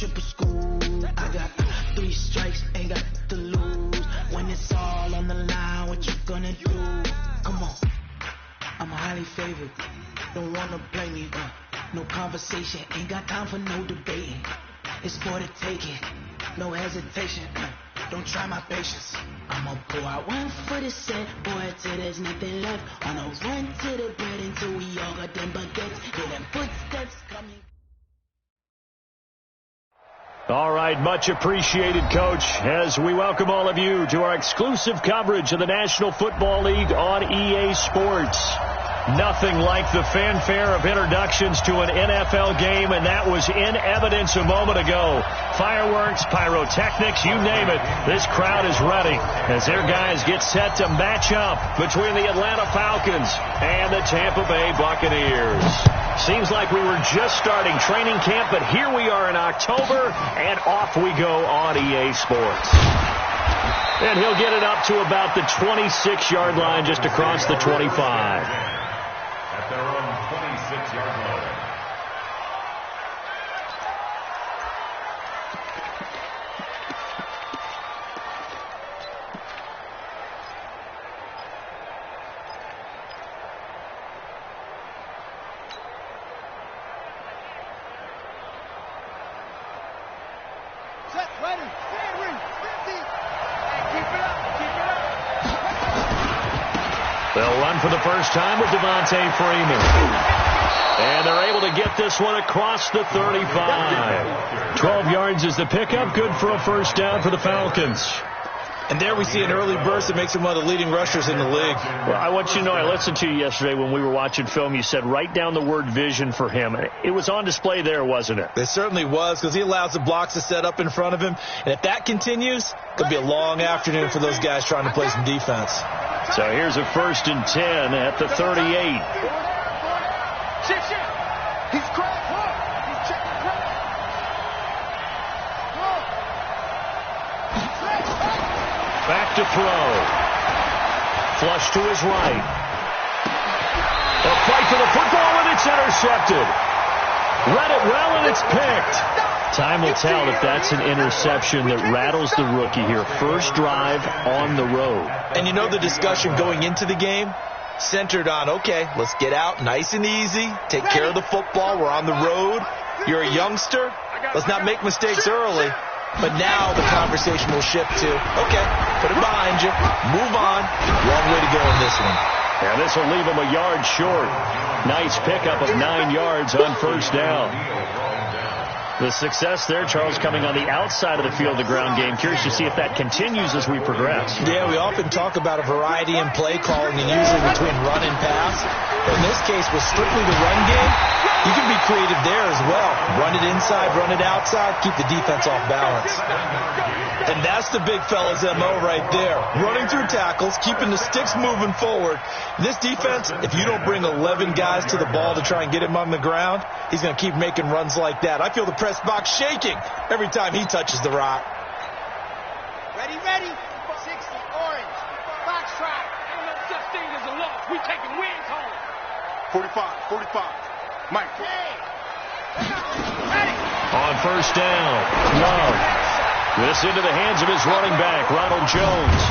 triple school. I got 3 strikes, ain't got to lose. When it's all on the line, what you gonna do? Come on, I'm highly favored. Don't wanna blame me, no conversation, ain't got time for no debating. It's for the taking, no hesitation. Don't try my patience. I'ma pull out one for the set, boy, till there's nothing left. On a run to the bread until we all got them baguettes. Hear them footsteps coming. All right, much appreciated, Coach, as we welcome all of you to our exclusive coverage of the National Football League on EA Sports. Nothing like the fanfare of introductions to an NFL game, and that was in evidence a moment ago. Fireworks, pyrotechnics, you name it. This crowd is ready as their guys get set to match up between the Atlanta Falcons and the Tampa Bay Buccaneers. Seems like we were just starting training camp, but here we are in October, and off we go on EA Sports. And he'll get it up to about the 26-yard line, just across the 25. At their own 26-yard line. Set, ready, stand, ring, 50. And keep it up, keep it up. They'll run for the first time with Devontae Freeman. And they're able to get this one across the 35. 12 yards is the pickup. Good for a first down for the Falcons. And there we see an early burst that makes him one of the leading rushers in the league. Well, I want you to know, I listened to you yesterday when we were watching film. You said write down the word vision for him. It was on display there, wasn't it? It certainly was, because he allows the blocks to set up in front of him. And if that continues, it could be a long afternoon for those guys trying to play some defense. So here's a 1st and 10 at the 38. He's cracked. He's checking crack. Back to throw. Flush to his right. A fight for the football, and it's intercepted. Read it well, and it's picked. Time will tell if that's an interception that rattles the rookie here. First drive on the road. And you know the discussion going into the game centered on, okay, let's get out nice and easy, take care of the football, we're on the road, you're a youngster, let's not make mistakes early. But now the conversation will shift to, okay, put it behind you, move on, long way to go in this one. And this will leave him a yard short. Nice pickup of 9 yards on first down. The success there, Charles, coming on the outside of the field, the ground game. Curious to see if that continues as we progress. Yeah, we often talk about a variety in play calling, and usually between run and pass. But in this case, with strictly the run game, you can be creative there as well. Run it inside, run it outside, keep the defense off balance. And that's the big fella's MO right there. Running through tackles, keeping the sticks moving forward. This defense, if you don't bring 11 guys to the ball to try and get him on the ground, he's going to keep making runs like that. I feel the press box shaking every time he touches the rock. Ready, 60, orange, box track. Ain't no such thing as a loss. We taking wins home. 45. Mike. Hey. Ready. On first down, Love. This into the hands of his running back, Ronald Jones.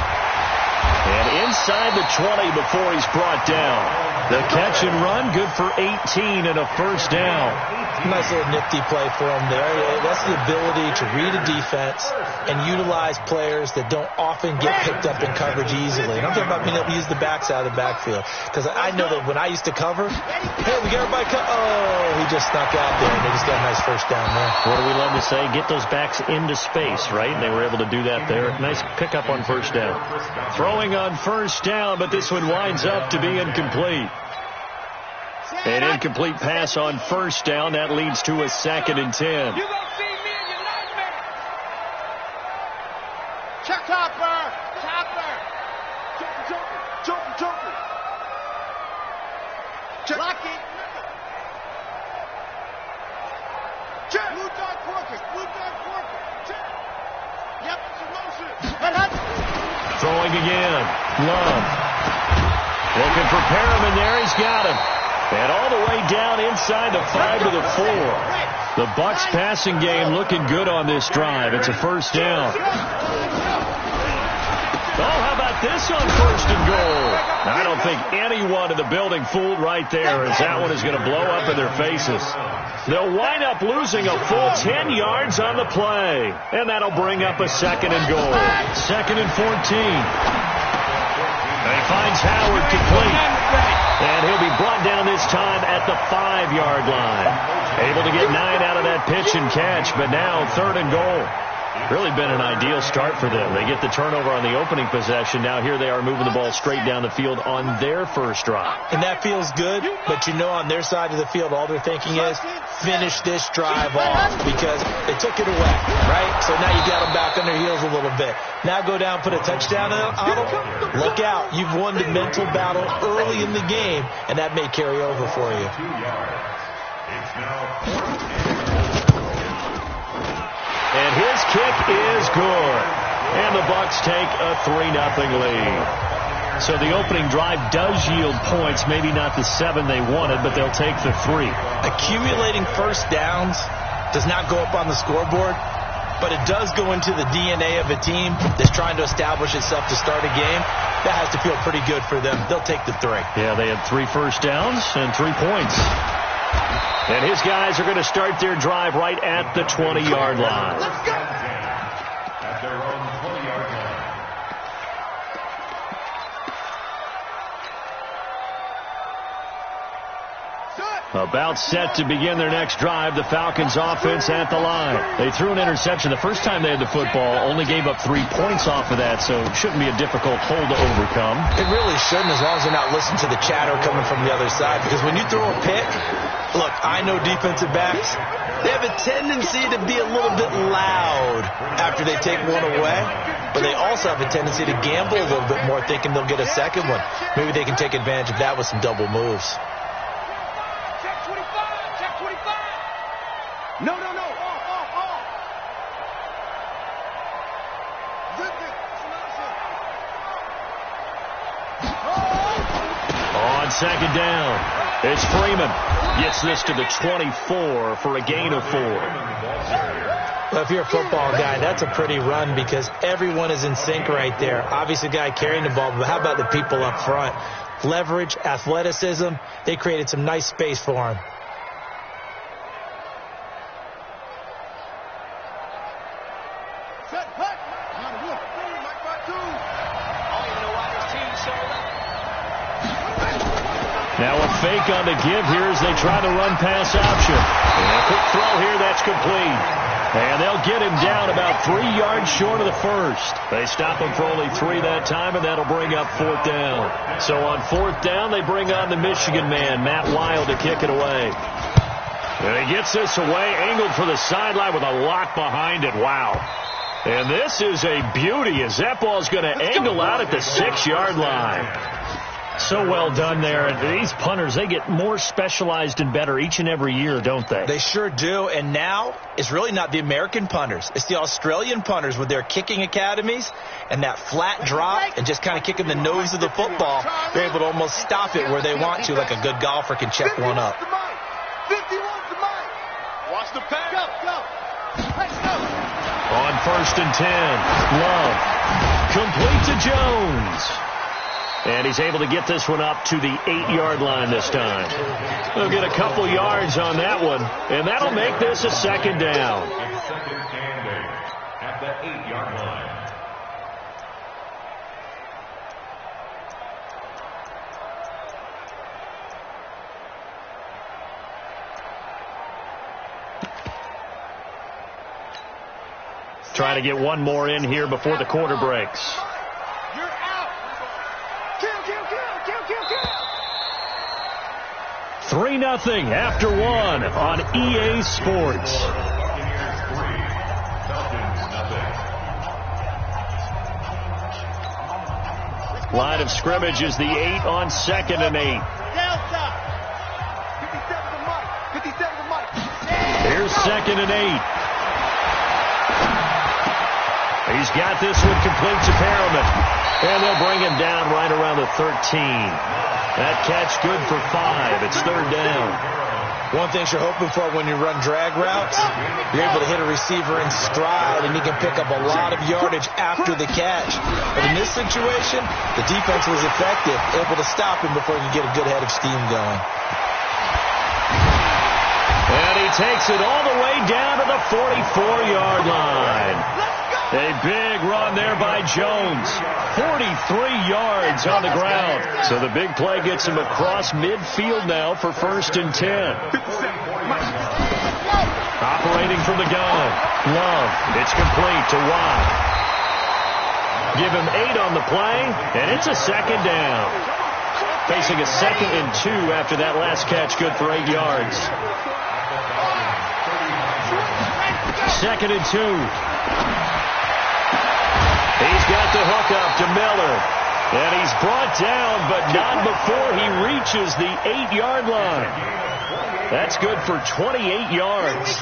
And inside the 20 before he's brought down. The catch and run, good for 18 and a first down. Nice little nifty play for him there. That's the ability to read a defense and utilize players that don't often get picked up in coverage easily. And I'm talking about being able to use the backside of the backfield. Because I know that when I used to cover, hey, we got everybody he just snuck out there, and they just got a nice first down there. What do we love to say? Get those backs into space, right? And they were able to do that there. Nice pickup on first down. Throwing on first down, but this one winds up to be incomplete. An incomplete pass on first down. That leads to a 2nd and 10. You gonna see me in your nightmare. Check Chopper. Joker. Lock it. Check. Blue dog Porker. Check. Yep, it's a motion. Throwing again. Love. Looking for Perriman there. He's got him. And all the way down inside the 5 to the 4. The Bucs passing game looking good on this drive. It's a first down. Oh, how about this on first and goal? I don't think anyone in the building fooled right there, as that one is going to blow up in their faces. They'll wind up losing a full 10 yards on the play, and that'll bring up a second and goal. Second and 14. He finds Howard complete, and he'll be brought down this time at the 5-yard line. Able to get 9 out of that pitch and catch, but now third and goal. Really been an ideal start for them. They get the turnover on the opening possession. Now here they are moving the ball straight down the field on their first drive. And that feels good, but you know on their side of the field all they're thinking is finish this drive off because they took it away, right? So now you got them back on their heels a little bit. Now go down, put a touchdown on them. Look out. You've won the mental battle early in the game, and that may carry over for you. 2 yards. It's now And his kick is good. And the Bucs take a 3-0 lead. So the opening drive does yield points, maybe not the 7 they wanted, but they'll take the 3. Accumulating first downs does not go up on the scoreboard, but it does go into the DNA of a team that's trying to establish itself to start a game. That has to feel pretty good for them. They'll take the 3. Yeah, they had 3 first downs and 3 points. And his guys are going to start their drive right at the 20-yard line. Let's go. At their own 20-yard line. About set to begin their next drive, the Falcons offense at the line. They threw an interception the first time they had the football, only gave up 3 points off of that, so it shouldn't be a difficult hole to overcome. It really shouldn't, as long as they're not listening to the chatter coming from the other side, because when you throw a pick, look, I know defensive backs, they have a tendency to be a little bit loud after they take one away, but they also have a tendency to gamble a little bit more, thinking they'll get a second one. Maybe they can take advantage of that with some double moves. No. On second down, it's Freeman. Gets this to the 24 for a gain of 4. Well, if you're a football guy, that's a pretty run because everyone is in sync right there. Obviously, the guy carrying the ball, but how about the people up front? Leverage, athleticism, they created some nice space for him. Now a fake on the give here as they try the run-pass option. And a quick throw here, that's complete. And they'll get him down about 3 yards short of the first. They stop him for only 3 that time, and that'll bring up 4th down. So on 4th down, they bring on the Michigan man, Matt Wild, to kick it away. And he gets this away, angled for the sideline with a lot behind it. Wow. And this is a beauty as that ball's going to angle out at the 6-yard line. So well done there. And these punters, they get more specialized and better each and every year, don't they? They sure do. And now it's really not the American punters. It's the Australian punters with their kicking academies and that flat drop and just kind of kicking the nose of the football. They're able to almost stop it where they want to, like a good golfer can check one up. 51's the mic. Watch the pass. Go. Let's go. On 1st and 10, Love. Complete to Jones. And he's able to get this one up to the 8-yard line this time. They'll get a couple yards on that one, and that'll make this a 2nd down. It's 2nd and 8 at the 8-yard line. Trying to get one more in here before the quarter breaks. You're out. Kill. 3-0 after 1 on EA Sports. Buccaneers 3, Falcons nothing. Line of scrimmage is the 8 on 2nd and 8. Delta. 57 to Mike. Here's 2nd and 8. He's got this one complete to Perriman. And they'll bring him down right around the 13. That catch good for 5. It's 3rd down. One thing you're hoping for when you run drag routes, you're able to hit a receiver in stride, and he can pick up a lot of yardage after the catch. But in this situation, the defense was effective, able to stop him before he could get a good head of steam going. And he takes it all the way down to the 44-yard line. A big run there by Jones. 43 yards on the ground. So the big play gets him across midfield now for 1st and 10. Operating from the gun. Love. It's complete to Watt. Give him 8 on the play, and it's a 2nd down. Facing a 2nd and 2 after that last catch, good for 8 yards. 2nd and 2. He's got the hook up to Miller. And he's brought down, but not before he reaches the 8-yard line. That's good for 28 yards.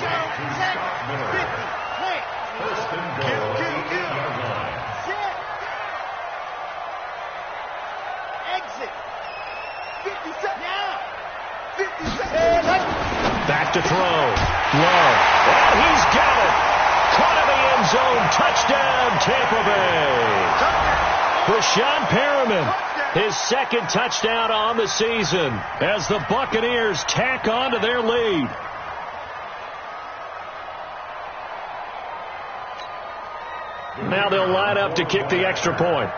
Back to throw. Love. And he's got it. Caught in the end zone. Touchdown, Tampa Bay. Brashad Perriman, his 2nd touchdown on the season as the Buccaneers tack on to their lead. Now they'll line up to kick the extra point.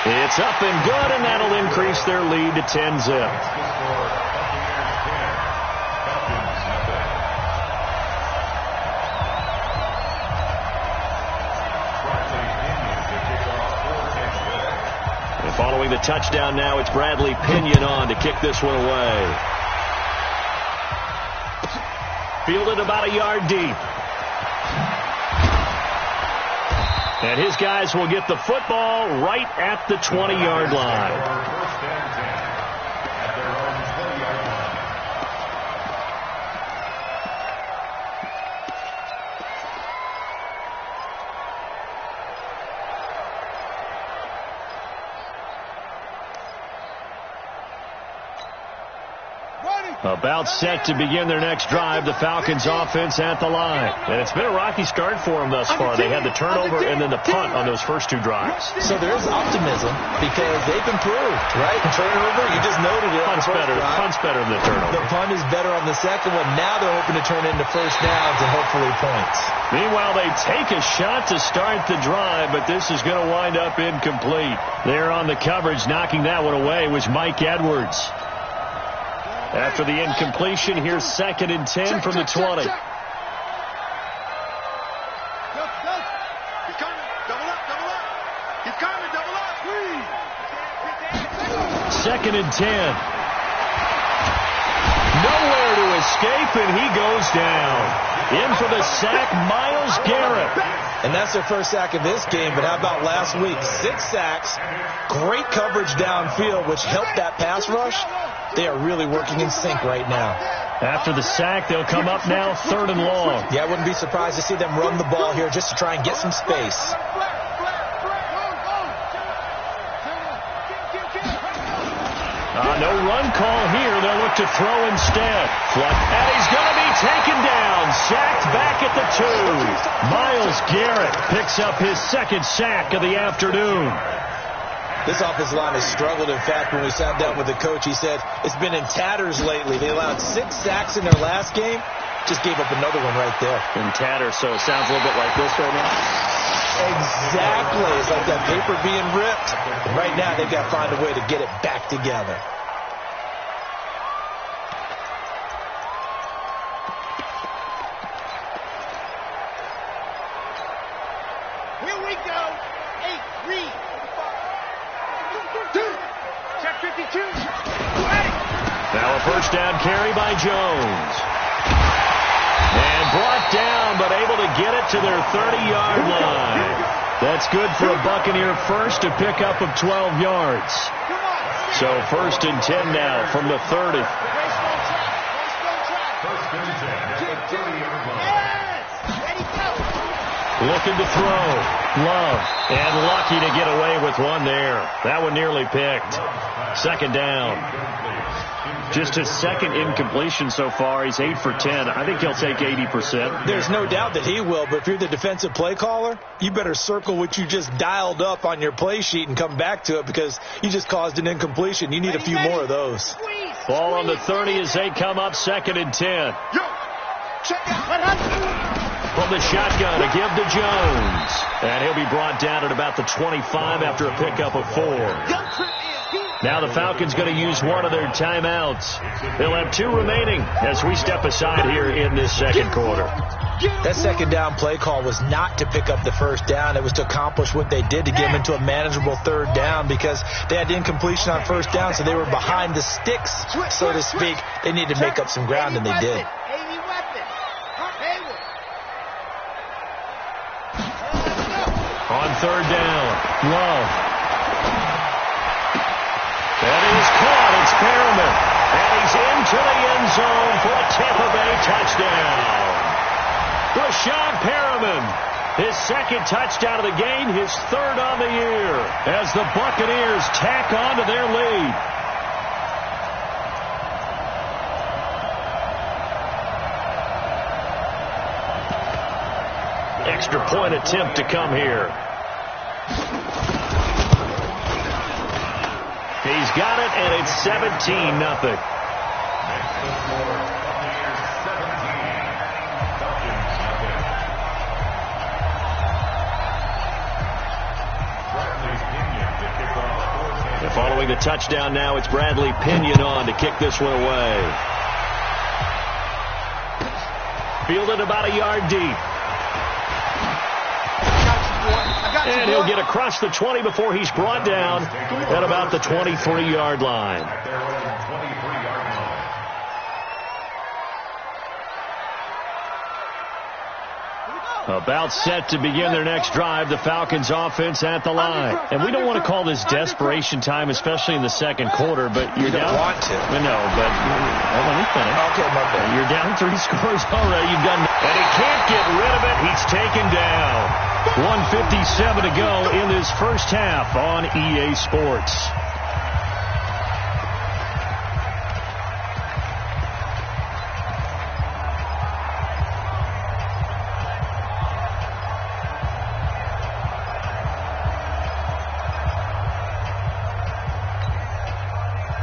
It's up and good, and that'll increase their lead to 10-zip. Following the touchdown now, it's Bradley Pinion on to kick this one away. Fielded about a yard deep. And his guys will get the football right at the 20-yard line. About set to begin their next drive, the Falcons offense at the line. And it's been a rocky start for them thus far. They had the turnover and then the punt on those first 2 drives. So there's optimism because they've improved, right? Turnover, you just noted it. Punt's better than the turnover. The punt is better on the second one. Now they're hoping to turn into first downs and hopefully points. Meanwhile, they take a shot to start the drive, but this is going to wind up incomplete. There on the coverage, knocking that one away was Mike Edwards. After the incompletion, here's 2nd and 10 from the 20. Keep coming, double up. Keep coming, double up. 2nd and 10. Nowhere to escape, and he goes down. In for the sack, Myles Garrett. And that's their first sack of this game, but how about last week? 6 sacks, great coverage downfield, which helped that pass rush. They are really working in sync right now. After the sack, they'll come up now 3rd and long. Yeah, I wouldn't be surprised to see them run the ball here just to try and get some space. No run call here. They'll look to throw instead. And he's going to be taken down. Sacked back at the 2. Myles Garrett picks up his 2nd sack of the afternoon. This offensive line has struggled. In fact, when we sat down with the coach, he said it's been in tatters lately. They allowed 6 sacks in their last game. Just gave up another one right there. In tatters, so it sounds a little bit like this right now. Exactly. It's like that paper being ripped. And right now, they've got to find a way to get it back together. Here we go. 8, read. 2. Check 52. Now a first down carry by Jones. And brought down, but able to get it to their 30-yard line. That's good for a Buccaneer first, a pickup of 12 yards. So 1st and 10 now from the 30. Looking to throw. Love. And lucky to get away with one there. That one nearly picked. Second down. Just his second incompletion so far. He's 8 for 10. I think he'll take 80%. There's no doubt that he will, but if you're the defensive play caller, you better circle what you just dialed up on your play sheet and come back to it because you just caused an incompletion. You need a few more of those. Ball on the 30 as they come up 2nd and 10. From the shotgun, a give to Jones. And he'll be brought down at about the 25 after a pickup of 4. Now the Falcons going to use one of their timeouts. They'll have 2 remaining as we step aside here in this second quarter. That second down play call was not to pick up the first down. It was to accomplish what they did to get them into a manageable third down because they had incompletion on first down, so they were behind the sticks, so to speak. They needed to make up some ground, and they did. On third down, Love. That is caught. It's Perriman. And he's into the end zone for a Tampa Bay touchdown. Rashad Perriman, his second touchdown of the game, his third on the year, as the Buccaneers tack on to their lead. Extra point attempt to come here. He's got it, and it's 17-0. And following the touchdown now, it's Bradley Pinion on to kick this one away. Fielded about a yard deep. And he'll get across the 20 before he's brought down at about the 23-yard line. About set to begin their next drive, the Falcons offense at the line. And we don't want to call this desperation time, especially in the second quarter, but you're down. You don't want to. No, but let me finish. Okay, my bad. You're down 3 scores already. You've done, and he can't get rid of it. He's taken down. 1:57 to go in this first half on EA Sports.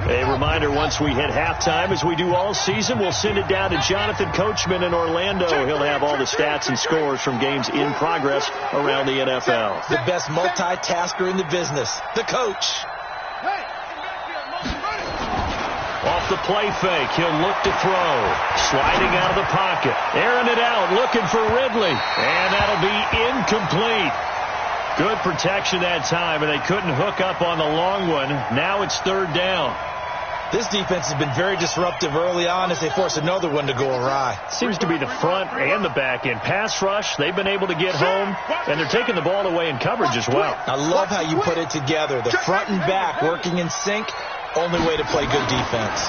A reminder, once we hit halftime, as we do all season, we'll send it down to Jonathan Coachman in Orlando. He'll have all the stats and scores from games in progress around the NFL. The best multitasker in the business, the coach. Off the play fake, he'll look to throw. Sliding out of the pocket. Airing it out, looking for Ridley. And that'll be incomplete. Good protection that time, and they couldn't hook up on the long one. Now it's third down. This defense has been very disruptive early on as they force another one to go awry. Seems to be the front and the back end. Pass rush, they've been able to get home, and they're taking the ball away in coverage as well. I love how you put it together. The front and back working in sync, only way to play good defense.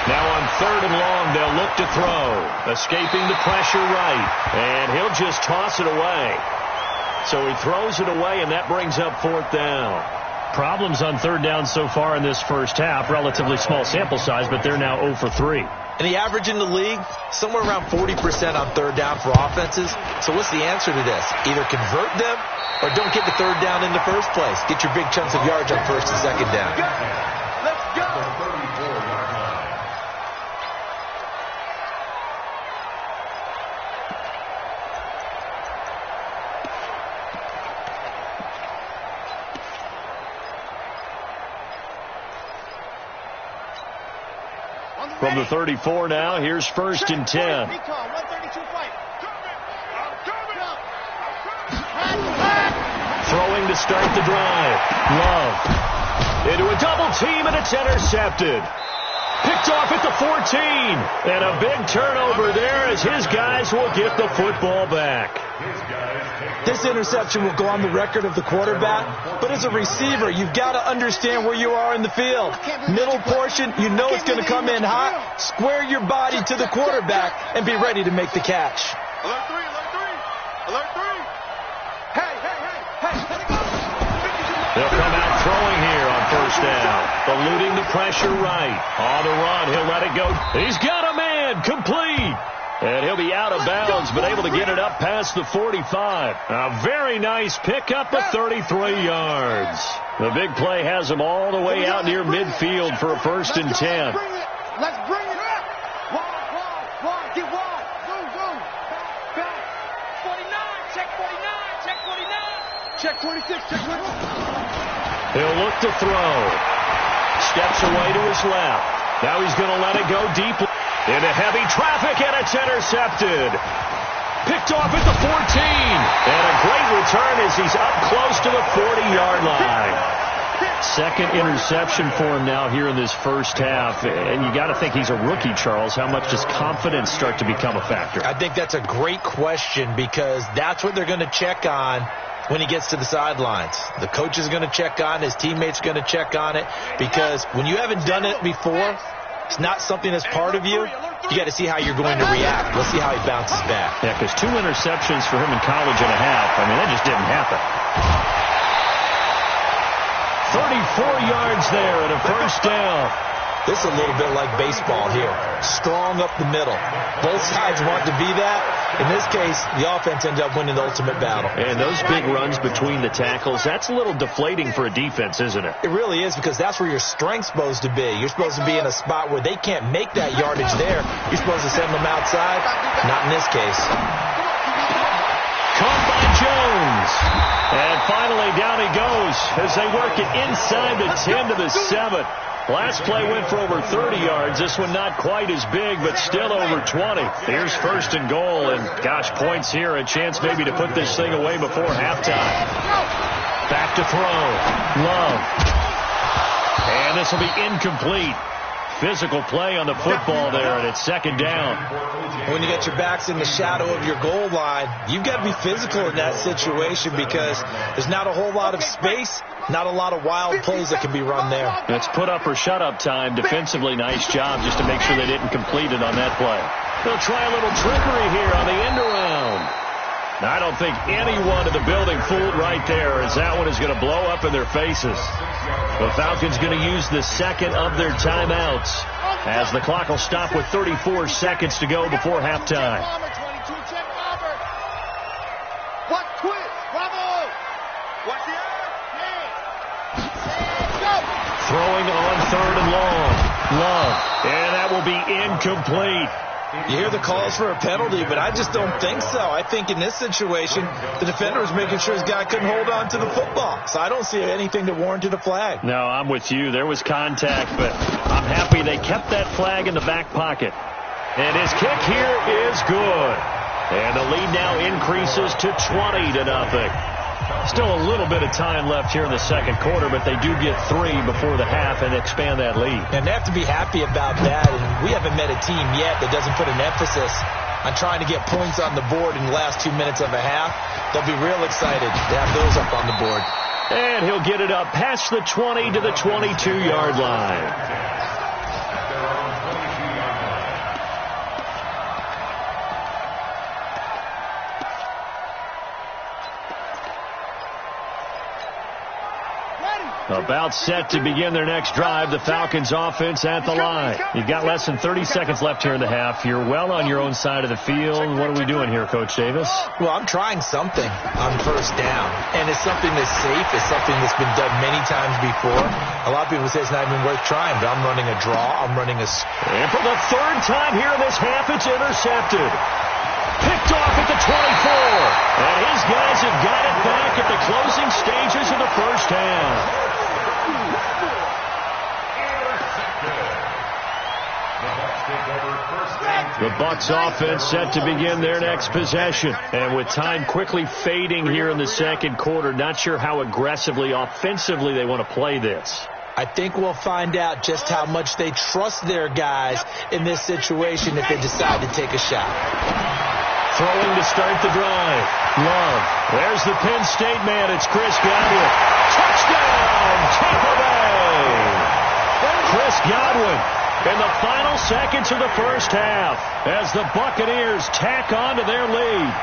Now on third and long, they'll look to throw. Escaping the pressure right, and he'll just toss it away. So he throws it away, and that brings up fourth down. Problems on third down so far in this first half. Relatively small sample size, but they're now 0 for 3. And the average in the league, somewhere around 40% on third down for offenses. So what's the answer to this? Either convert them or don't get the third down in the first place. Get your big chunks of yards on first and second down. Let's go. From the 34 now, here's first and 10. Throwing to start the drive. Love. Into a double team, and it's intercepted. Picked off at the 14. And a big turnover there as his guys will get the football back. This interception will go on the record of the quarterback, but as a receiver, you've got to understand where you are in the field. Middle portion, you know it's going to come in hot. Square your body to the quarterback and be ready to make the catch. Alert 3. Hey, let it go. They'll come out throwing here on first down. Eluding the pressure right. On the run, he'll let it go. He's got a man, complete. And he'll be out of bounds, but able to get it up past the 45. A very nice pickup of 33 yards. The big play has him all the way out near midfield for a 1st and 10. Let's bring it up. Wide, get wide. Zoom. Back. 49, check 49, check 49. Check 26, check 26. He'll look to throw. Steps away to his left. Now he's going to let it go deep into heavy traffic, and it's intercepted. Picked off at the 14. And a great return as he's up close to the 40-yard line. Second interception for him now here in this first half. And you got to think he's a rookie, Charles. How much does confidence start to become a factor? I think that's a great question because that's what they're going to check on when he gets to the sidelines. The coach is going to check on it. His teammates are going to check on it because when you haven't done it before, it's not something that's part of you. You got to see how you're going to react. Let's see how he bounces back. Yeah, because 2 interceptions for him in college and a half. I mean, that just didn't happen. 34 yards there and a first down. This is a little bit like baseball here. Strong up the middle. Both sides want to be that. In this case, the offense ends up winning the ultimate battle. And those big runs between the tackles, that's a little deflating for a defense, isn't it? It really is because that's where your strength's supposed to be. You're supposed to be in a spot where they can't make that yardage there. You're supposed to send them outside. Not in this case. Caught by Jones. And finally down he goes as they work it inside the 10 to the 7. Last play went for over 30 yards. This one not quite as big, but still over 20. Here's 1st and goal, and gosh, points here. A chance maybe to put this thing away before halftime. Back to throw. Love. And this will be incomplete. Physical play on the football there, and it's 2nd down. When you get your backs in the shadow of your goal line, you've got to be physical in that situation because there's not a whole lot of space, not a lot of wild plays that can be run there. It's put up or shut up time. Defensively, nice job just to make sure they didn't complete it on that play. They'll try a little trickery here on the end around. I don't think anyone in the building fooled right there as that one is going to blow up in their faces. The Falcons going to use the second of their timeouts as the clock will stop with 34 seconds to go before halftime. What quick? Bravo! What's the Throwing on 3rd and long. Love. And that will be incomplete. You hear the calls for a penalty, but I just don't think so. I think in this situation, the defender was making sure his guy couldn't hold on to the football. So I don't see anything that warranted a flag. No, I'm with you. There was contact, but I'm happy they kept that flag in the back pocket. And his kick here is good. And the lead now increases to 20-0. Still a little bit of time left here in the second quarter, but they do get 3 before the half and expand that lead. And they have to be happy about that. And we haven't met a team yet that doesn't put an emphasis on trying to get points on the board in the last 2 minutes of a half. They'll be real excited to have those up on the board. And he'll get it up past the 20 to the 22-yard line. About set to begin their next drive. The Falcons offense at the line. You've got less than 30 seconds left here in the half. You're well on your own side of the field. What are we doing here, Coach Davis? Well, I'm trying something on first down. And it's something that's safe. It's something that's been done many times before. A lot of people say it's not even worth trying, but I'm running a draw. I'm running a... And for the 3rd time here in this half, it's intercepted. Picked off at the 24. And his guys have got it back at the closing stages of the first half. The Bucs offense set to begin their next possession. And with time quickly fading here in the second quarter, not sure how aggressively, offensively they want to play this. I think we'll find out just how much they trust their guys in this situation if they decide to take a shot. Throwing to start the drive. Love. There's the Penn State man. It's Chris Godwin. Touchdown, Tampa Bay. Chris Godwin in the final seconds of the first half as the Buccaneers tack on to their lead.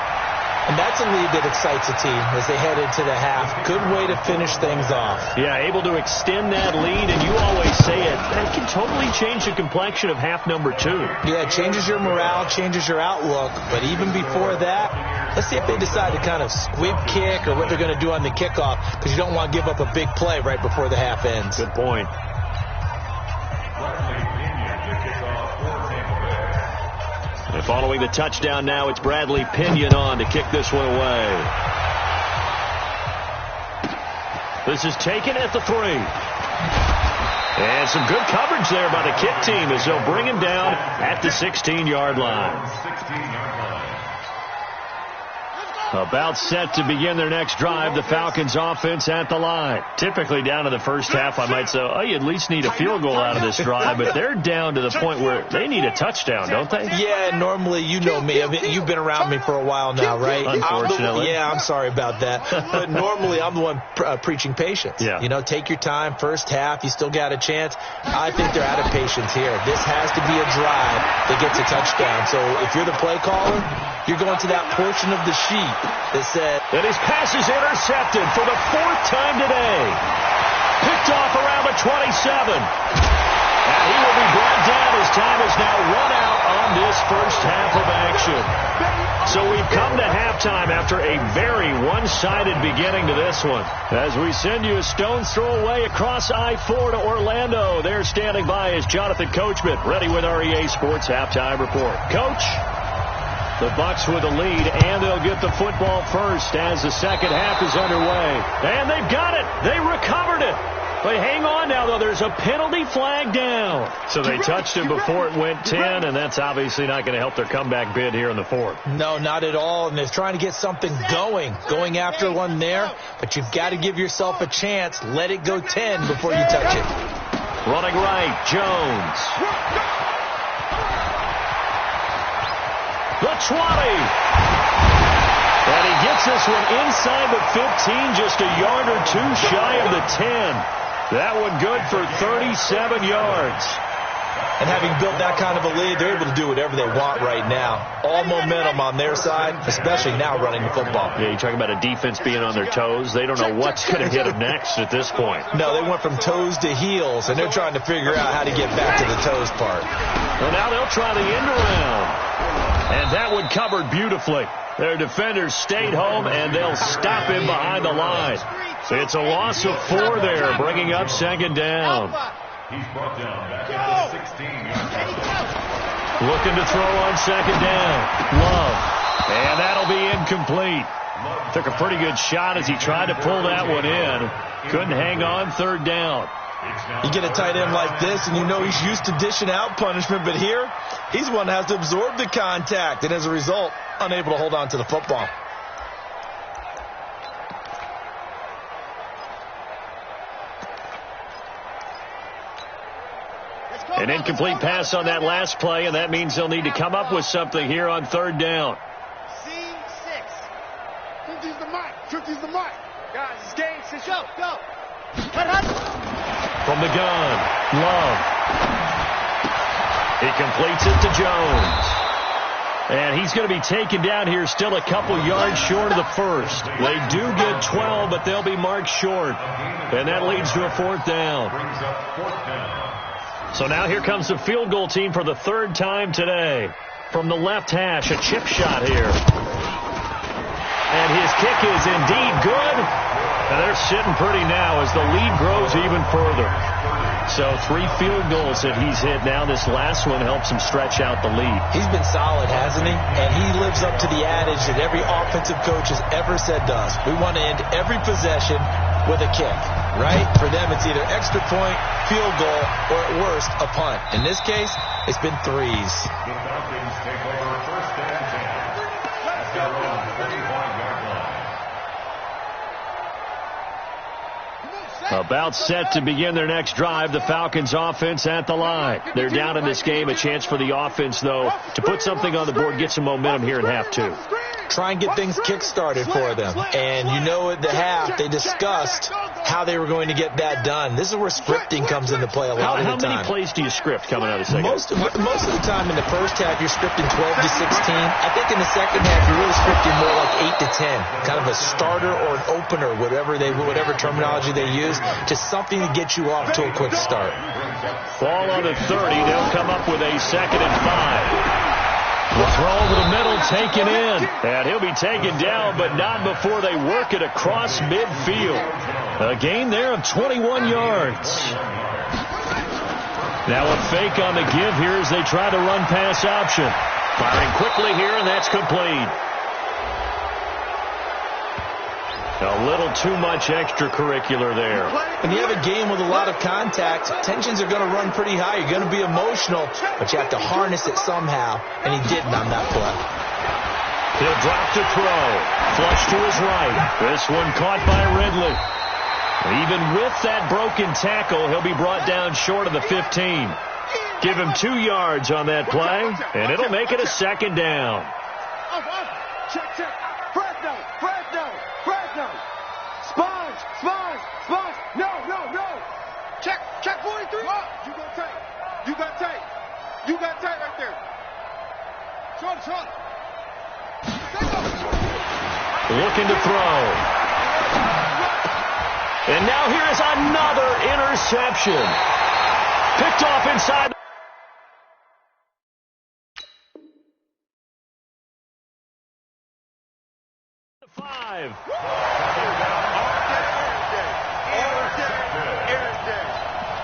And that's a lead that excites a team as they head into the half. Good way to finish things off. Yeah, able to extend that lead, and you always say it, that can totally change the complexion of half number 2. Yeah, it changes your morale, changes your outlook. But even before that, let's see if they decide to kind of squib kick or what they're going to do on the kickoff, because you don't want to give up a big play right before the half ends. Good point. And following the touchdown now, it's Bradley Pinion on to kick this one away. This is taken at the 3. And some good coverage there by the kick team as they'll bring him down at the 16-yard line. About set to begin their next drive, the Falcons offense at the line. Typically down to the first half, I might say, oh, you at least need a field goal out of this drive, but they're down to the point where they need a touchdown, don't they? Yeah, normally, you know me. I mean, you've been around me for a while now, right? Unfortunately. I'm sorry about that. But normally, I'm the one preaching patience. Yeah. You know, take your time. First half, you still got a chance. I think they're out of patience here. This has to be a drive that gets a touchdown. So if you're the play caller, you're going to that portion of the sheet that said, and his pass is intercepted for the 4th time today. Picked off around the 27. And he will be brought down. His time is now run out on this first half of action. So we've come to halftime after a very one-sided beginning to this one. As we send you a stone's throw away across I-4 to Orlando. There standing by is Jonathan Coachman, ready with our EA Sports Halftime Report. Coach? The Bucs with a lead, and they'll get the football first as the second half is underway. And they've got it. They recovered it. But hang on now, though. There's a penalty flag down. So they touched him before it went 10, and that's obviously not going to help their comeback bid here in the 4th. No, not at all. And they're trying to get something going after one there. But you've got to give yourself a chance. Let it go 10 before you touch it. Running right, Jones. The 20. And he gets this one inside the 15, just a yard or two shy of the 10. That one good for 37 yards. And having built that kind of a lead, they're able to do whatever they want right now. All momentum on their side, especially now running the football. Yeah, you're talking about a defense being on their toes. They don't know what's going to hit them next at this point. No, they went from toes to heels, and they're trying to figure out how to get back to the toes part. Well, now they'll try the end around. And that one covered beautifully. Their defenders stayed home, and they'll stop him behind the line. It's a loss of 4 there, bringing up second down. He's brought down back at the 16-yard line. Looking to throw on second down. Love. And that'll be incomplete. Took a pretty good shot as he tried to pull that one in. Couldn't hang on, third down. You get a tight end like this, and you know he's used to dishing out punishment, but here, he's one that has to absorb the contact, and as a result, unable to hold on to the football. An incomplete pass on that last play, and that means they'll need to come up with something here on third down. C6. 50's the mic. 50's the mic. Guys, it's game 6. Go, go. From the gun, Love. He completes it to Jones. And he's going to be taken down here still a couple yards short of the first. They do get 12, but they'll be marked short. And that leads to a 4th down. So now here comes the field goal team for the 3rd time today. From the left hash, a chip shot here. And his kick is indeed good. And they're sitting pretty now as the lead grows even further. So 3 field goals that he's hit now. This last one helps him stretch out the lead. He's been solid, hasn't he? And he lives up to the adage that every offensive coach has ever said to us. We want to end every possession with a kick, right? For them, it's either extra point, field goal, or at worst, a punt. In this case, it's been 3s. The Falcons take over first and 10. At their own 45-yard line. About set to begin their next drive. The Falcons offense at the line. They're down in this game. A chance for the offense, though, to put something on the board, get some momentum here in half two. Try and get things kick-started for them. And you know at the half, they discussed how they were going to get that done. This is where scripting comes into play a lot of the time. How many plays do you script coming out of the second? Most of the time in the first half, you're scripting 12 to 16. I think in the second half, you're really scripting more like 8 to 10. Kind of a starter or an opener, whatever terminology they use, just something to get you off to a quick start. Ball on the 30. They'll come up with a 2nd and 5. The throw over the middle, taken in. And he'll be taken down, but not before they work it across midfield. A gain there of 21 yards. Now a fake on the give here as they try to run pass option. Firing quickly here, and that's complete. A little too much extracurricular there. When you have a game with a lot of contact, tensions are going to run pretty high. You're going to be emotional, but you have to harness it somehow, and he didn't on that play. He'll drop to throw. Flush to his right. This one caught by Ridley. Even with that broken tackle, he'll be brought down short of the 15. Give him 2 yards on that play, and it'll make it a 2nd down. Check. Fresno. Sponge. No. Check 43. You got tight right there. Short. Looking to throw. And now here is another interception. Picked off inside. The 5.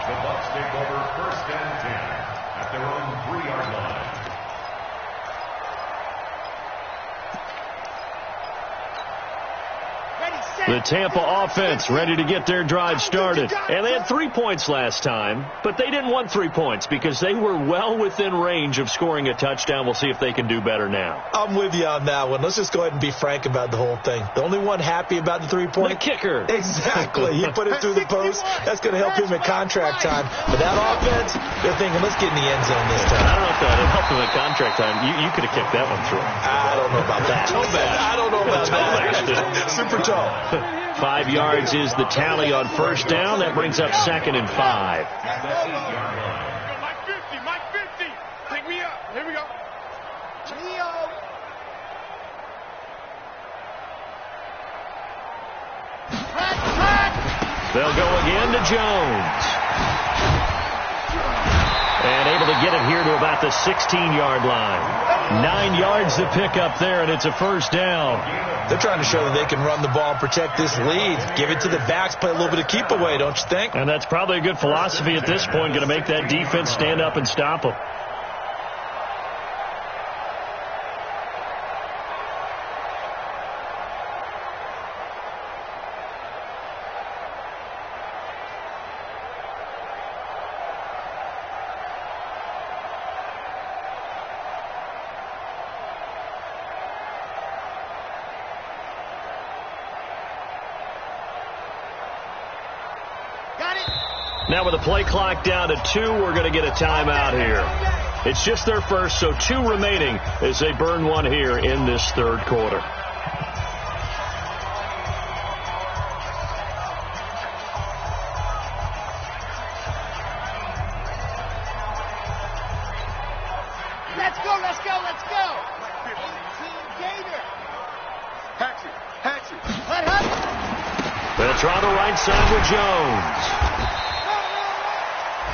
The Bucs take over 1st and 10 at their own 3-yard line. The Tampa offense ready to get their drive started. And they had 3 points last time, but they didn't want 3 points because they were well within range of scoring a touchdown. We'll see if they can do better now. I'm with you on that one. Let's just go ahead and be frank about the whole thing. The only one happy about the 3-point? The kicker. Exactly. He put it through the post. That's going to help him at contract time. But that offense, they're thinking, let's get in the end zone this time. I don't know if that would help him at contract time. You could have kicked that one through. I don't know about that. I don't know about that. Super tall. 5 yards is the tally on 1st down. That brings up 2nd and 5. Mike 50. Pick me up. Here we go. They'll go again to Jones. And able to get it here to about the 16-yard line. 9 yards to pick up there, and it's a 1st down. They're trying to show that they can run the ball and protect this lead. Give it to the backs, play a little bit of keep away, don't you think? And that's probably a good philosophy at this point, going to make that defense stand up and stop them. Now with the play clock down to 2, we're going to get a timeout here. It's just their first, so 2 remaining as they burn one here in this 3rd quarter. Let's go. 18 Gator. Hatchet. They'll try the right side with Jones.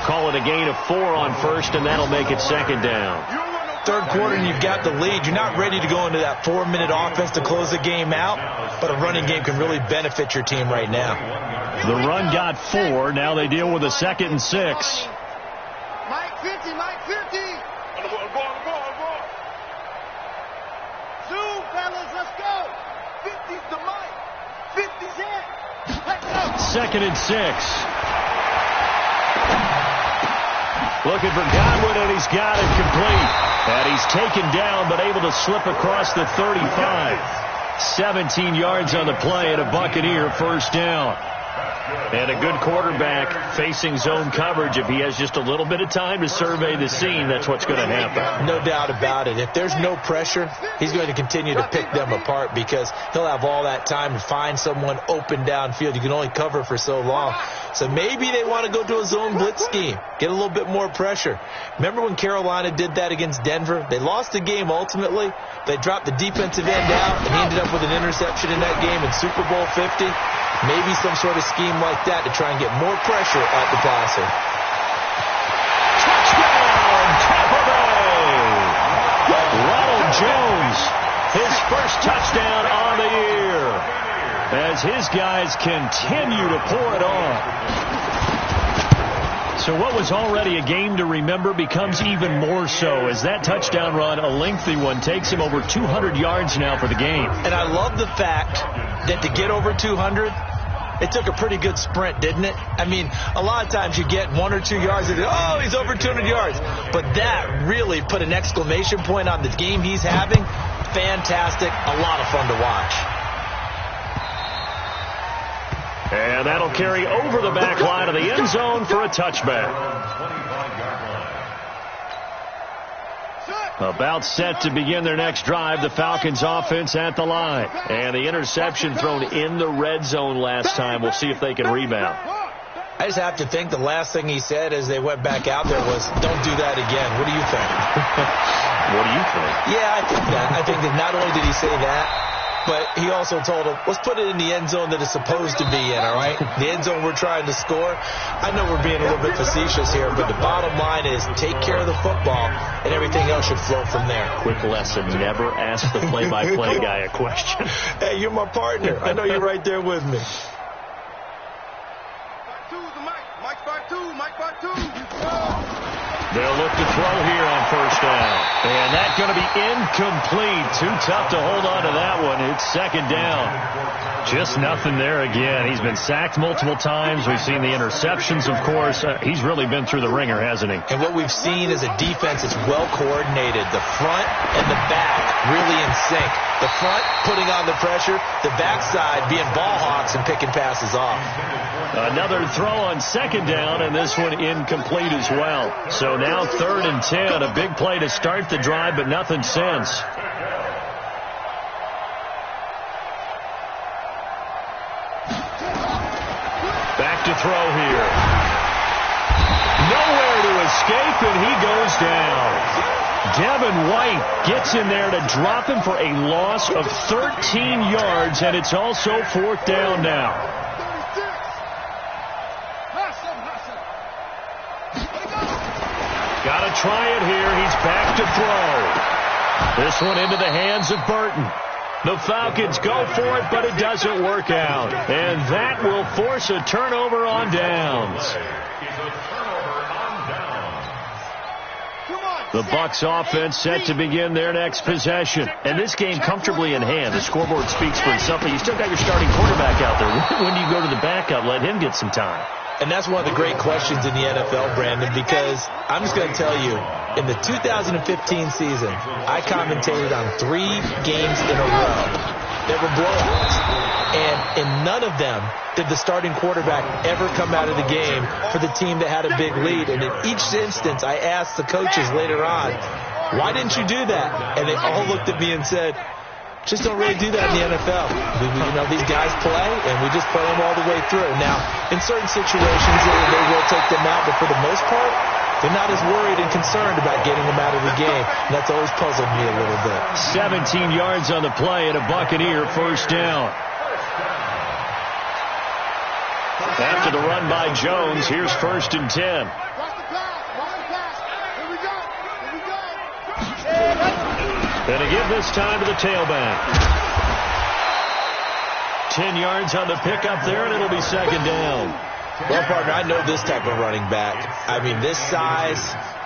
Call it a gain of 4 on 1st, and that'll make it 2nd down. 3rd quarter, and you've got the lead. You're not ready to go into that 4-minute offense to close the game out, but a running game can really benefit your team right now. The run got 4. Now they deal with a 2nd and 6. Mike 50. On the ball. Zoom, fellas, let's go. 50's the Mike. 50's it. Let's go. 2nd and 6. Looking for Godwin, and he's got it complete. And he's taken down, but able to slip across the 35. 17 yards on the play, and a Buccaneer 1st down. And a good quarterback facing zone coverage, if he has just a little bit of time to survey the scene, that's what's going to happen. No doubt about it. If there's no pressure, he's going to continue to pick them apart because he'll have all that time to find someone open downfield. You can only cover for so long. So maybe they want to go to a zone blitz scheme, get a little bit more pressure. Remember when Carolina did that against Denver? They lost the game ultimately. They dropped the defensive end out, and he ended up with an interception in that game in Super Bowl 50. Maybe some sort of scheme like that to try and get more pressure at the passer. Touchdown, Tampa Bay! Ronald Jones, his first touchdown on the year, as his guys continue to pour it on. So what was already a game to remember becomes even more so as that touchdown run, a lengthy one, takes him over 200 yards now for the game. And I love the fact that to get over 200, it took a pretty good sprint, didn't it? I mean, a lot of times you get 1 or 2 yards and, oh, he's over 200 yards. But that really put an exclamation point on the game he's having. Fantastic. A lot of fun to watch. And that'll carry over the back line of the end zone for a touchback. About set to begin their next drive, the Falcons offense at the line. And the interception thrown in the red zone last time. We'll see if they can rebound. I just have to think the last thing he said as they went back out there was, don't do that again. What do you think? What do you think? Yeah, I think that. I think that not only did he say that, but he also told him, let's put it in the end zone that it's supposed to be in, all right? The end zone we're trying to score. I know we're being a little bit facetious here, but the bottom line is take care of the football, and everything else should flow from there. Quick lesson, never ask the play-by-play guy a question. Hey, you're my partner. I know you're right there with me. They'll look to throw here on first down. And that's going to be incomplete. Too tough to hold on to that one. It's second down. Just nothing there again. He's been sacked multiple times. We've seen the interceptions, of course. He's really been through the ringer, hasn't he? And what we've seen is a defense that's well coordinated. The front and the back really in sync. The front putting on the pressure. The backside being ball hawks and picking passes off. Another throw on second down, and this one incomplete as well. So now 3rd and 10. A big play to start the drive, but nothing since. Back to throw here. Nowhere to escape, and he goes down. Devin White gets in there to drop him for a loss of 13 yards, and it's also 4th down now. Got to try it here. He's back to throw. This one into the hands of Burton. The Falcons go for it, but it doesn't work out. And that will force a turnover on downs. The Bucs offense set to begin their next possession. And this game comfortably in hand. The scoreboard speaks for itself, but you still got your starting quarterback out there. When do you go to the backup? Let him get some time. And that's one of the great questions in the NFL, Brandon, because I'm just going to tell you, in the 2015 season, I commentated on 3 games in a row that were blowouts. And in none of them did the starting quarterback ever come out of the game for the team that had a big lead. And in each instance, I asked the coaches later on, why didn't you do that? And they all looked at me and said, just don't really do that in the NFL. These guys play, and we just play them all the way through. Now, in certain situations, they will take them out, but for the most part, they're not as worried and concerned about getting them out of the game. And that's always puzzled me a little bit. 17 yards on the play and a Buccaneer first down. After the run by Jones, here's 1st and 10. Going to give this time to the tailback. 10 yards on the pickup there, and it'll be second down. Well, partner, I know this type of running back. I mean, this size,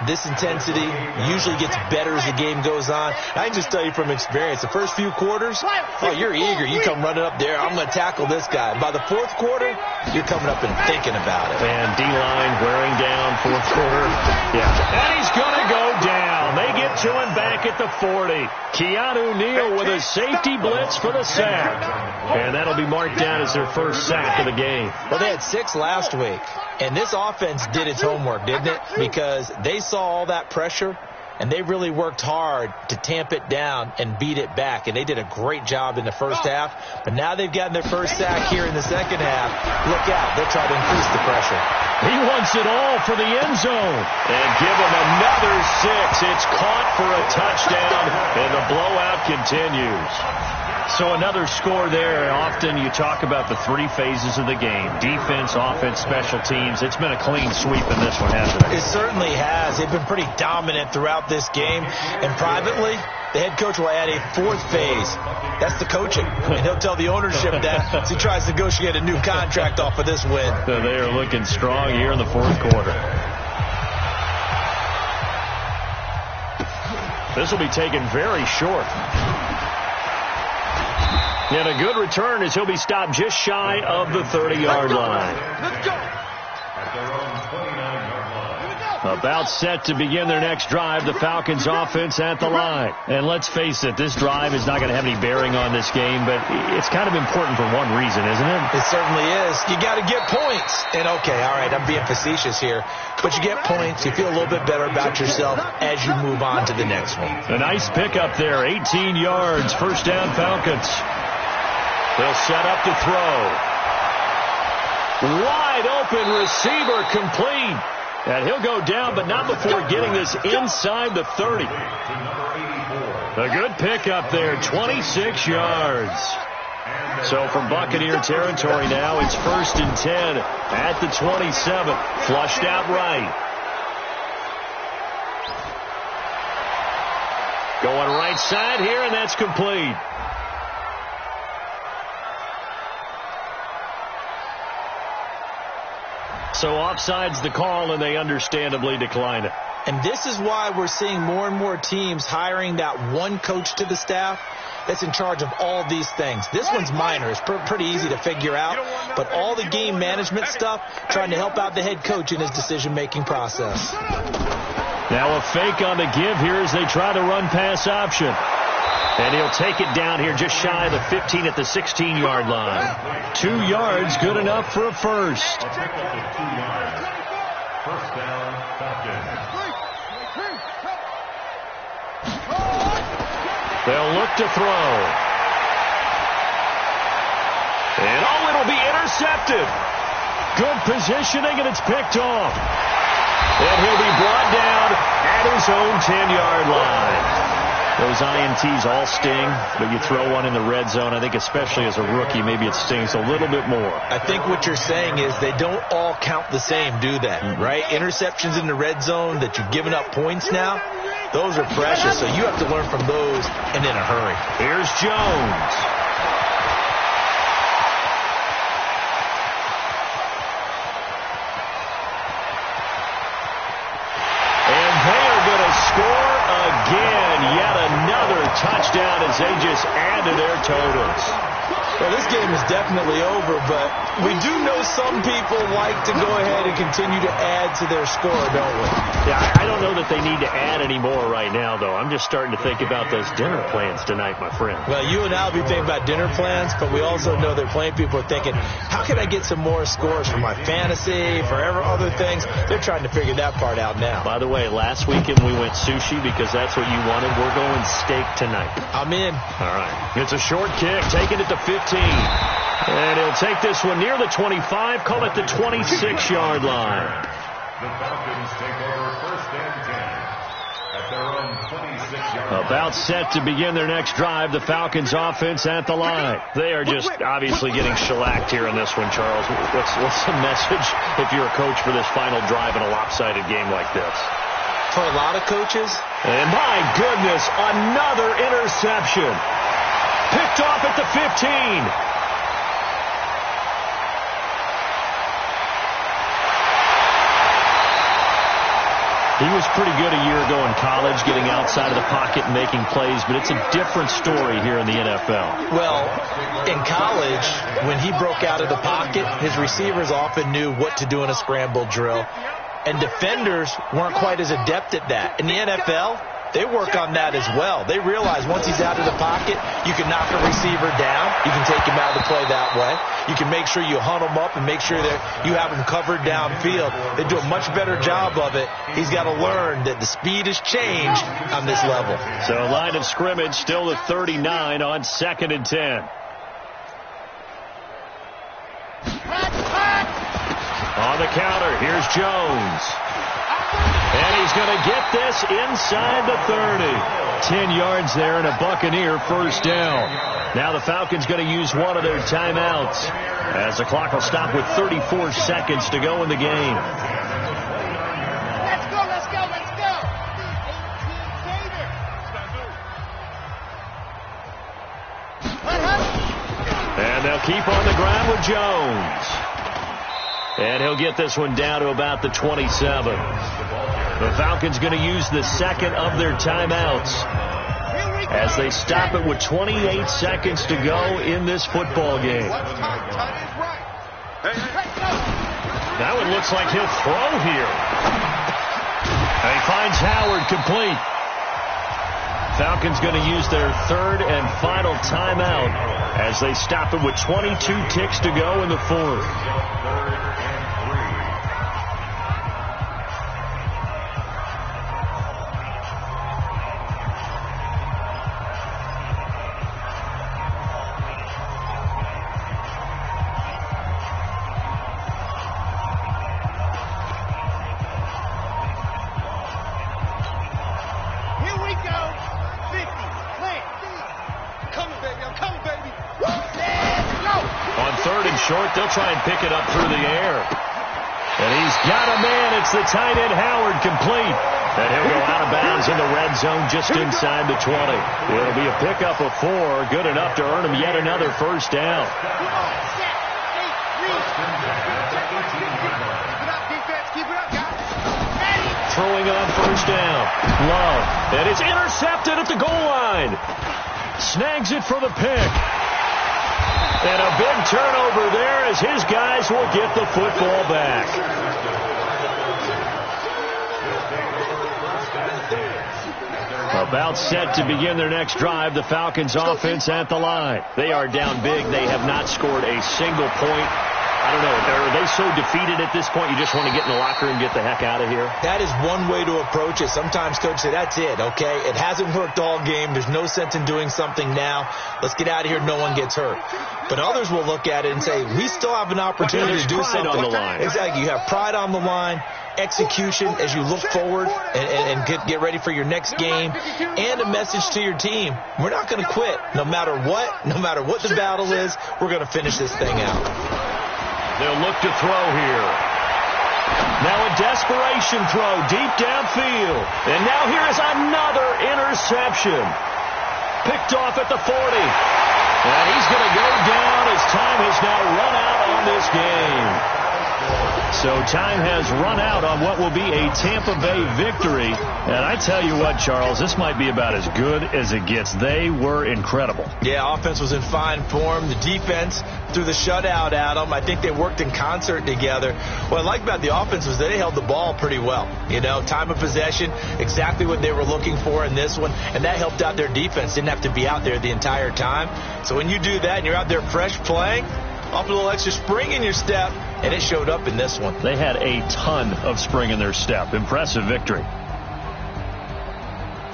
this intensity usually gets better as the game goes on. I can just tell you from experience, the first few quarters, oh, you're eager. You come running up there, I'm going to tackle this guy. By the 4th quarter, you're coming up and thinking about it. And D-line wearing down 4th quarter. Yeah. And he's going to go down. They get get to him back at the 40. Keanu Neal with a safety blitz for the sack. And that'll be marked down as their first sack of the game. Well, they had 6 last week. And this offense did its homework, didn't it? Because they saw all that pressure, and they really worked hard to tamp it down and beat it back. And they did a great job in the first half. But now they've gotten their first sack here in the second half. Look out. They'll try to increase the pressure. He wants it all for the end zone. And give him another 6. It's caught for a touchdown, and the blowout continues. So another score there. Often you talk about the 3 phases of the game: defense, offense, special teams. It's been a clean sweep in this one, hasn't it? It certainly has. They've been pretty dominant throughout this game. And privately, the head coach will add a 4th phase. That's the coaching. And he'll tell the ownership that as he tries to negotiate a new contract off of this win. So they are looking strong here in the 4th quarter. This will be taken very short. And a good return as he'll be stopped just shy of the 30-yard line. Let's go. At their own 29-yard line. About set to begin their next drive, the Falcons offense at the line. And let's face it, this drive is not going to have any bearing on this game, but it's kind of important for one reason, isn't it? It certainly is. You got to get points. And okay, all right, I'm being facetious here, but you get points, you feel a little bit better about yourself as you move on to the next one. A nice pickup there, 18 yards, first down Falcons. They'll set up to throw. Wide open receiver complete. And he'll go down, but not before getting this inside the 30. A good pickup there, 26 yards. So from Buccaneer territory now, it's 1st and 10 at the 27. Flushed out right. Going right side here, and that's complete. So offside's the call, and they understandably decline it. And this is why we're seeing more and more teams hiring that one coach to the staff that's in charge of all these things. This one's minor. It's pretty easy to figure out. But all the game management stuff, trying to help out the head coach in his decision-making process. Now a fake on the give here as they try to run pass option. And he'll take it down here just shy of the 15 at the 16-yard line. 2 yards, good enough for a first. A pickup of 2 yards. First down, Falcons. They'll look to throw. And it'll be intercepted. Good positioning, and it's picked off. And he'll be brought down at his own 10-yard line. Those INTs all sting, but you throw one in the red zone, I think especially as a rookie, maybe it stings a little bit more. I think what you're saying is they don't all count the same, do they? Right? Interceptions in the red zone that you've given up points now, those are precious, so you have to learn from those and in a hurry. Here's Jones. And they are going to score again. Yet another touchdown as they just add to their totals. Well, this game is definitely over, but we do know some people like to go ahead and continue to add to their score, don't we? Yeah, I don't know that they need to add any more right now, though. I'm just starting to think about those dinner plans tonight, my friend. Well, you and I will be thinking about dinner plans, but we also know that plenty of people are thinking, how can I get some more scores for my fantasy, for other things? They're trying to figure that part out now. By the way, last weekend we went sushi because that's what you wanted. We're going steak tonight. I'm in. All right. It's a short kick, taking it to 15. And he'll take this one near the 25, call it the 26-yard line. The Falcons take over 1st and 10 at their own 26-yard line. About set to begin their next drive, the Falcons offense at the line. They are just obviously getting shellacked here in this one, Charles. What's the message if you're a coach for this final drive in a lopsided game like this? For a lot of coaches. And my goodness, another interception. Picked off at the 15. He was pretty good a year ago in college, getting outside of the pocket and making plays, but it's a different story here in the NFL. Well, in college, when he broke out of the pocket, his receivers often knew what to do in a scramble drill, and defenders weren't quite as adept at that. In the NFL, they work on that as well. They realize once he's out of the pocket, you can knock a receiver down. You can take him out of the play that way. You can make sure you hunt him up and make sure that you have him covered downfield. They do a much better job of it. He's got to learn that the speed has changed on this level. So line of scrimmage still at 39 on 2nd and 10. On the counter, here's Jones. And he's going to get this inside the 30. 10 yards there and a Buccaneer first down. Now the Falcons going to use one of their timeouts as the clock will stop with 34 seconds to go in the game. Let's go, let's go, let's go. And they'll keep on the ground with Jones. And he'll get this one down to about the 27. The Falcons going to use the second of their timeouts as they stop it with 28 seconds to go in this football game. That one looks like he'll throw here. And he finds Howard complete. Falcons going to use their third and final timeout as they stop it with 22 ticks to go in the fourth. Short, they'll try and pick it up through the air. And he's got a man. It's the tight end, Howard, complete. And he'll go out of bounds in the red zone just inside the 20. It'll be a pickup of 4, good enough to earn him yet another first down. Throwing on first down. Love. And it's intercepted at the goal line. Snags it for the pick. And a big turnover there as his guys will get the football back. About set to begin their next drive, the Falcons offense at the line. They are down big. They have not scored a single point. I don't know. Are they so defeated at this point you just want to get in the locker room and get the heck out of here? That is one way to approach it. Sometimes coaches say, that's it, okay? It hasn't worked all game. There's no sense in doing something now. Let's get out of here. No one gets hurt. But others will look at it and say, we still have an opportunity to do something. On the line. Exactly. You have pride on the line, execution as you look forward and get ready for your next game, and a message to your team. We're not going to quit. No matter what the battle is, we're going to finish this thing out. They'll look to throw here. Now a desperation throw deep downfield. And now here is another interception. Picked off at the 40. And he's going to go down as time has now run out on this game. So time has run out on what will be a Tampa Bay victory. And I tell you what, Charles, this might be about as good as it gets. They were incredible. Yeah, offense was in fine form. The defense threw the shutout at them. I think they worked in concert together. What I like about the offense was they held the ball pretty well. You know, time of possession, exactly what they were looking for in this one. And that helped out their defense. Didn't have to be out there the entire time. So when you do that and you're out there fresh playing, off a little extra spring in your step, and it showed up in this one. They had a ton of spring in their step. Impressive victory.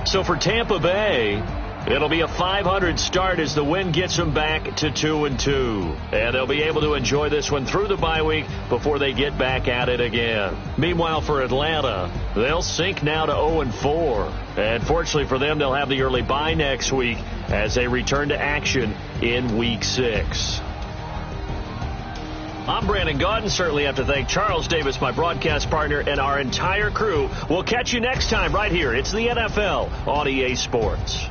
So for Tampa Bay, it'll be a .500 start as the win gets them back to 2-2. And they'll be able to enjoy this one through the bye week before they get back at it again. Meanwhile, for Atlanta, they'll sink now to 0-4. And fortunately for them, they'll have the early bye next week as they return to action in Week 6. I'm Brandon Gaudin. Certainly have to thank Charles Davis, my broadcast partner, and our entire crew. We'll catch you next time right here. It's the NFL on EA Sports.